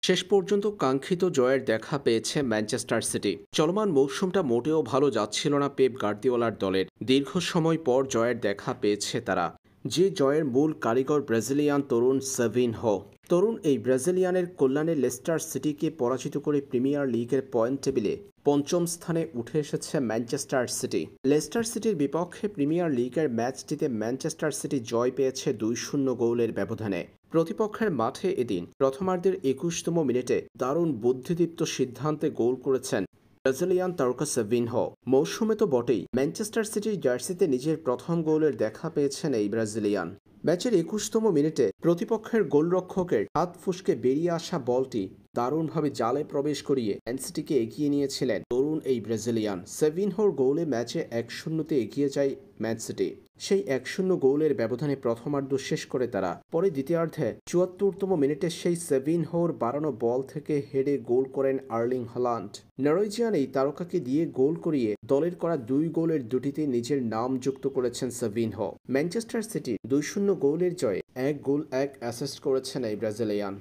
শেষ পর্যন্ত কাঙ্ক্ষিত জয়ের দেখা পেয়েছে ম্যানচেস্টার সিটি। চলমান মৌসুমটা মোটেও ভালো যাচ্ছিল না পেপ গার্দিওলার দলের। দীর্ঘ সময় পর জয়ের দেখা পেয়েছে তারা। যে জয়ের মূল কারিগর ব্রাজিলিয়ান তরুণ সেভিনহো। তরুণ এই ব্রাজিলিয়ানের কল্যাণে লেস্টার সিটিকে পরাজিত করে প্রিমিয়ার লিগের পয়েন্ট টেবিলে পঞ্চম স্থানে উঠে এসেছে ম্যানচেস্টার সিটি। লেস্টার সিটির বিপক্ষে প্রিমিয়ার লিগের ম্যাচটিতে ম্যানচেস্টার সিটি জয় পেয়েছে ২-০ গোলের ব্যবধানে। প্রতিপক্ষের মাঠে এদিন প্রথমার্ধের ২১তম মিনিটে দারুণ বুদ্ধিদীপ্ত সিদ্ধান্তে গোল করেছেন ব্রাজিলিয়ান তারকা সেভিনহো। মৌসুমে তো বটেই, ম্যানচেস্টার সিটির জার্সিতে নিজের প্রথম গোলের দেখা পেয়েছেন এই ব্রাজিলিয়ান। ম্যাচের ২১তম মিনিটে প্রতিপক্ষের গোলরক্ষকের হাত ফসকে বেরিয়ে আসা বলটি দারুণভাবে জালে প্রবেশ করিয়ে ম্যান সিটিকে এগিয়ে নিয়েছিলেন তরুণ এই ব্রাজিলিয়ান। সেভিনহোর গোলে ম্যাচে ১-০তে এগিয়ে যায় ম্যান সিটি। সেই ১-০ গোলের ব্যবধানে প্রথমার্ধ শেষ করে তারা। পরে দ্বিতীয়ার্ধে ৭৪তম মিনিটে সেই সেভিনহোর বাড়ানো বল থেকে হেডে গোল করেন আর্লিং হালান্ড। নরওয়েজিয়ান এই তারকাকে দিয়ে গোল করিয়ে দলের করা ২ গোলের দুটিতে নিজের নাম যুক্ত করেছেন সেভিনহো। ম্যানচেস্টার সিটি ২-০ গোলের জয়ে ১ গোল ১ অ্যাসিস্ট করেছেন এই ব্রাজিলিয়ান।